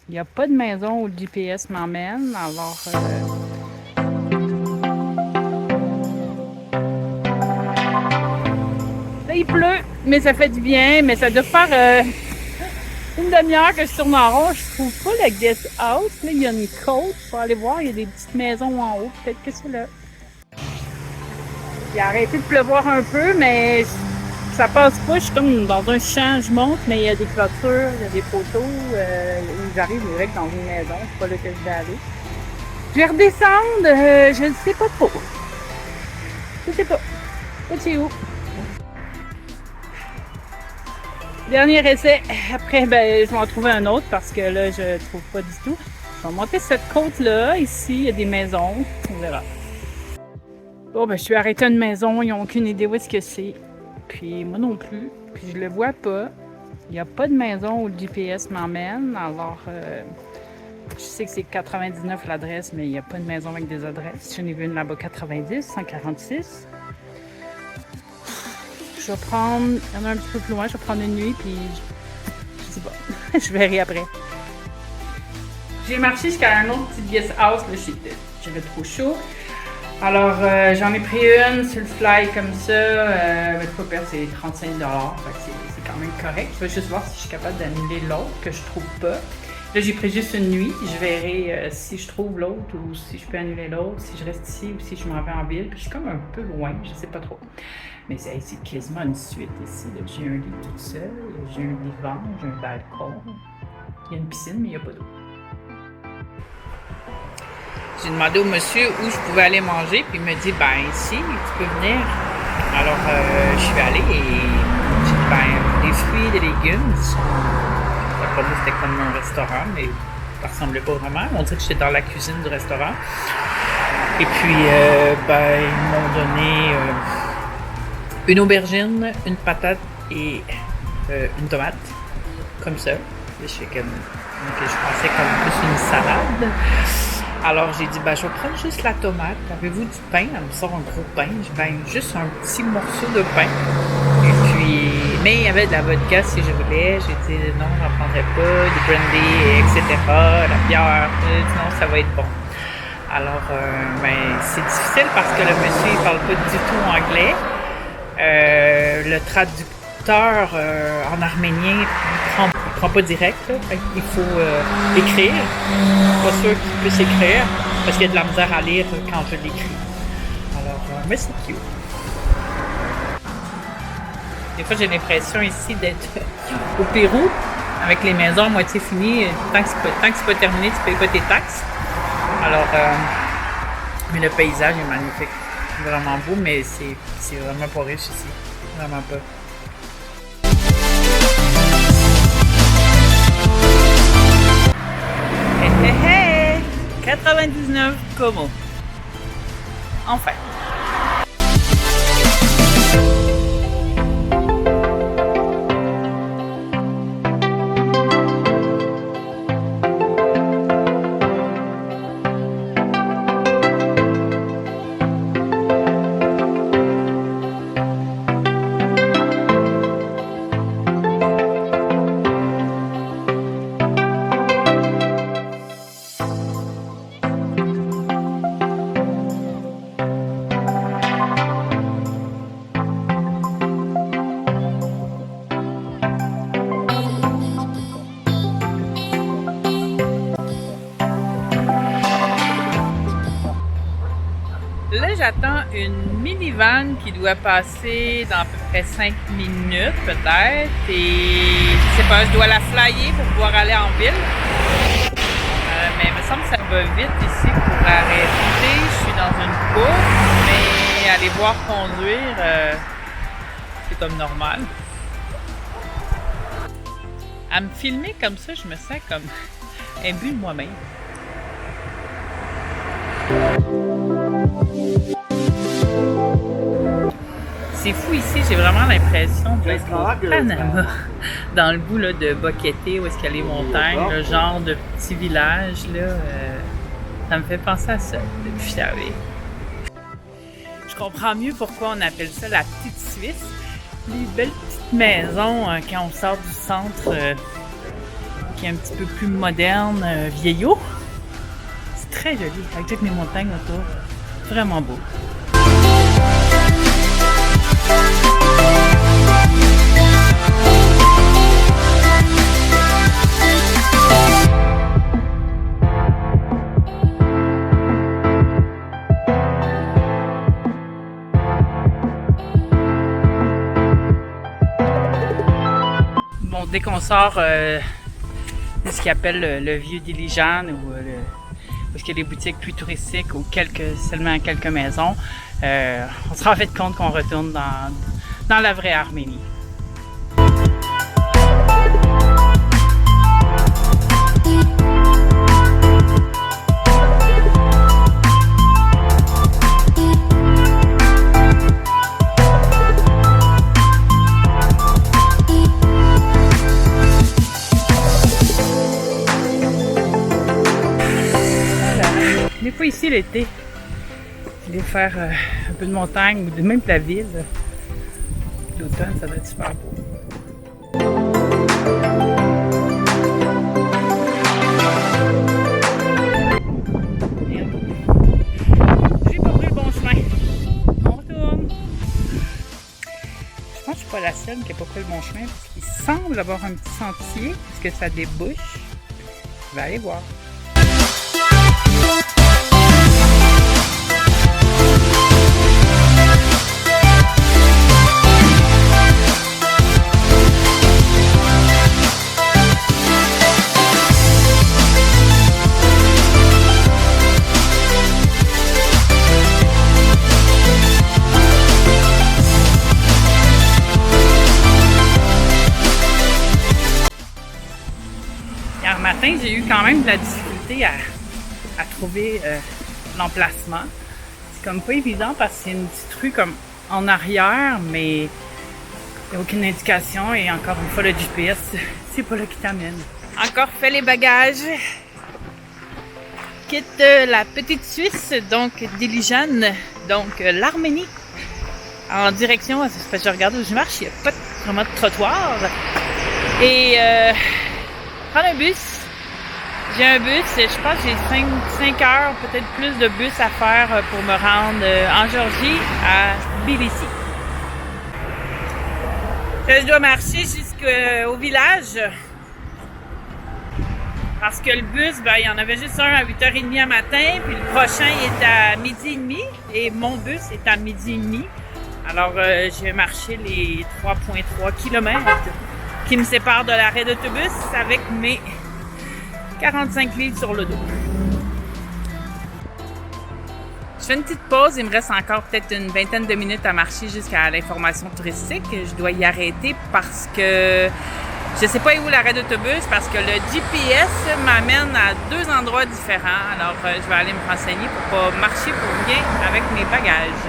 Il n'y a pas de maison où le GPS m'emmène, alors... Là, il pleut, mais ça fait du bien, mais ça doit faire une demi-heure que je tourne en rond. Je trouve pas le guest house. Là, il y a une côte. Faut aller voir, il y a des petites maisons en haut. Peut-être que c'est là. Il a arrêté de pleuvoir un peu, mais ça passe pas. Je suis comme dans un champ, je monte, mais il y a des clôtures, il y a des poteaux. Où j'arrive direct dans une maison. C'est pas là que je vais aller. Je vais redescendre. Je ne sais pas trop. Je sais pas. C'est où? Dernier essai. Après, ben, je vais en trouver un autre parce que là, je trouve pas du tout. Je vais monter cette côte-là. Ici, il y a des maisons. On verra. Bon, ben, je suis arrêtée à une maison. Ils n'ont aucune idée où est-ce que c'est. Puis moi non plus. Puis je le vois pas. Il n'y a pas de maison où le GPS m'emmène. Alors, je sais que c'est 99 l'adresse, mais il n'y a pas de maison avec des adresses. J'en ai vu une là-bas 90, 146. Je vais prendre, il y en a un petit peu plus loin, je vais prendre une nuit, puis je sais pas, je verrai après. J'ai marché jusqu'à un autre petit guest house, là, j'avais trop chaud. Alors, j'en ai pris une sur le fly comme ça, mais pas perdre, c'est 35 $, c'est quand même correct. Je vais juste voir si je suis capable d'annuler l'autre, que je trouve pas. Là, j'ai pris juste une nuit, je verrai si je trouve l'autre ou si je peux annuler l'autre, si je reste ici ou si je m'en vais en ville. Puis je suis comme un peu loin, je sais pas trop. Mais c'est quasiment une suite ici. J'ai un lit tout seul, j'ai un divan, j'ai un balcon. Il y a une piscine, mais il n'y a pas d'eau. J'ai demandé au monsieur où je pouvais aller manger, puis il me dit, ben ici, tu peux venir. Alors, je suis allée et j'ai dit, ben, des fruits, des légumes. Pour moi, c'était comme un restaurant, mais ça ressemblait pas vraiment. On dirait que j'étais dans la cuisine du restaurant. Et puis, ben, ils m'ont donné une aubergine, une patate et une tomate. Comme ça. Je pensais comme plus une salade. Alors, j'ai dit, ben, je vais prendre juste la tomate. Avez-vous du pain? Elle me sort un gros pain. J'ai dit, ben, juste un petit morceau de pain. Et puis, mais il y avait de la vodka si je voulais. J'ai dit, non, j'en prendrais pas. Du brandy, etc. La bière. Non, ça va être bon. Alors, ben, c'est difficile parce que le monsieur, il parle pas du tout anglais. Le traducteur en arménien il prend pas direct, là. Il faut écrire. Pas sûr qu'il puisse écrire parce qu'il y a de la misère à lire quand je l'écris. Alors, mais c'est cute. Des fois, j'ai l'impression ici d'être au Pérou avec les maisons à moitié finies. Tant que c'est pas terminé, tu payes pas tes taxes. Alors, mais le paysage est magnifique. Vraiment beau, mais c'est vraiment pas riche ici. Vraiment pas. Hé hé hé! 99 Como. Enfin. Là, j'attends une minivan qui doit passer dans à peu près 5 minutes, peut-être. Et je sais pas, je dois la flyer pour pouvoir aller en ville. Mais il me semble que ça va vite ici pour arrêter. Je suis dans une course, mais aller voir conduire, c'est comme normal. À me filmer comme ça, je me sens comme imbue de moi-même. C'est fou ici, j'ai vraiment l'impression d'être au Panama, dans le bout là, de Boquete, où est-ce qu'il y a les montagnes, le genre de petit village, là, ça me fait penser à ça depuis que je suis arrivée. Je comprends mieux pourquoi on appelle ça la petite Suisse. Les belles petites maisons quand on sort du centre qui est un petit peu plus moderne, vieillot. C'est très joli, avec toutes les montagnes autour. Vraiment beau. Bon, dès qu'on sort de ce qu'ils appellent le vieux Dilijan ou parce qu'il y a des boutiques plus touristiques ou seulement quelques maisons, on se rend vite compte qu'on retourne dans la vraie Arménie. Des fois ici l'été, je vais faire un peu de montagne ou même de la ville. L'automne, ça va être super beau. J'ai pas pris le bon chemin. On retourne. Je pense que je suis pas la seule qui n'a pas pris le bon chemin parce qu'il semble avoir un petit sentier puisque ça débouche. Je vais aller voir. Hier matin, j'ai eu quand même de la difficulté à trouver l'emplacement. C'est comme pas évident parce que c'est une petite rue comme en arrière, mais il n'y a aucune indication et encore une fois le GPS, c'est pas là qui t'amène. Encore fait les bagages. Quitte la petite Suisse, donc Dilijan, donc l'Arménie. En direction, parce que je regarde où je marche, il n'y a pas vraiment de trottoir. Et prendre un bus. J'ai un bus, je pense que j'ai 5 heures, peut-être plus de bus à faire pour me rendre en Géorgie à Tbilissi. Je dois marcher jusqu'au village parce que le bus, ben, il y en avait juste un à 8h30 à matin, puis le prochain est à 12h30 et mon bus est à 12h30. Alors, je vais marcher les 3,3 km qui me séparent de l'arrêt d'autobus avec mes 45 livres sur le dos. Je fais une petite pause, il me reste encore peut-être une vingtaine de minutes à marcher jusqu'à l'information touristique. Je dois y arrêter parce que je sais pas où l'arrêt d'autobus parce que le GPS m'amène à 2 endroits différents. Alors je vais aller me renseigner pour pas marcher pour rien avec mes bagages.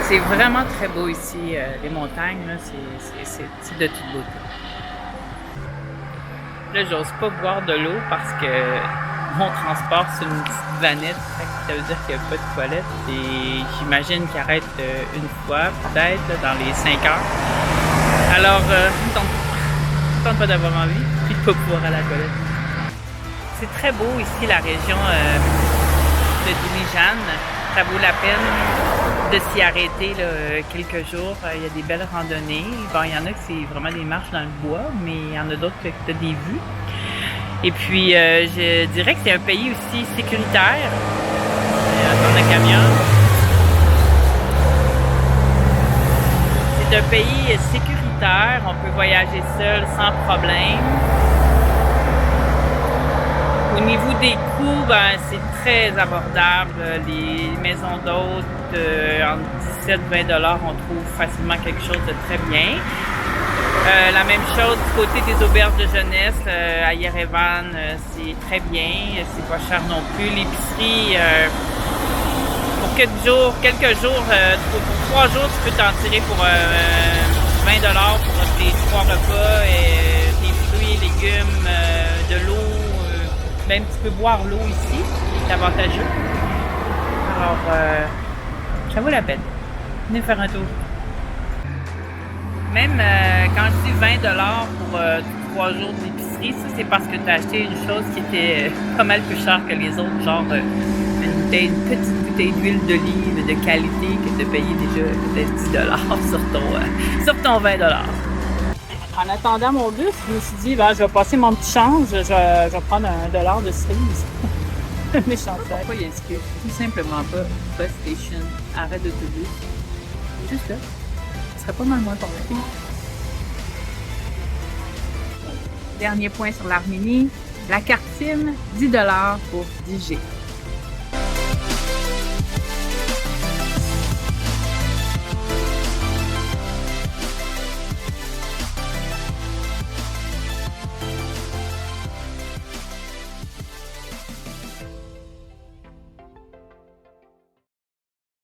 C'est vraiment très beau ici, les montagnes, là, c'est de toute beauté. Là, j'ose pas boire de l'eau parce que mon transport, c'est une petite vanette. Ça veut dire qu'il n'y a pas de toilette. Et j'imagine qu'il arrête une fois, peut-être, dans les 5 heures. Alors, je ne tente pas d'avoir envie, puis de ne pas pouvoir aller à la toilette. C'est très beau ici, la région de Dilijan. Ça vaut la peine de s'y arrêter là, quelques jours. Il y a des belles randonnées. Bon, il y en a que c'est vraiment des marches dans le bois, mais il y en a d'autres que tu as des vues. Et puis, je dirais que c'est un pays aussi sécuritaire. Attends le camion. C'est un pays sécuritaire. On peut voyager seul sans problème. Au niveau des coûts, ben, c'est très abordable. Les maisons d'hôtes, entre 17 et 20 $, on trouve facilement quelque chose de très bien. La même chose du côté des auberges de jeunesse à Yerevan, c'est très bien, c'est pas cher non plus. L'épicerie, pour quelques jours, pour 3 jours, tu peux t'en tirer pour 20 $ pour tes 3 repas, et tes fruits et légumes, de l'eau. Même tu peux boire l'eau ici, c'est avantageux. Alors, ça vaut la peine. Venez faire un tour. Même quand je dis 20 $ pour 3 jours d'épicerie. Ça, c'est parce que tu as acheté une chose qui était pas mal plus chère que les autres, genre une petite bouteille d'huile d'olive de qualité que tu as payé déjà peut-être 10 $ sur ton 20 $. En attendant mon bus, je me suis dit, ben, je vais passer mon petit change, je vais prendre $1 de cerise. Méchant. Pourquoi il y a inscrit tout simplement pas bus station, arrêt d'autobus? Juste là. Ce serait pas mal moins pour la. Dernier point sur l'Arménie, la carte SIM, 10 $ pour 10 G.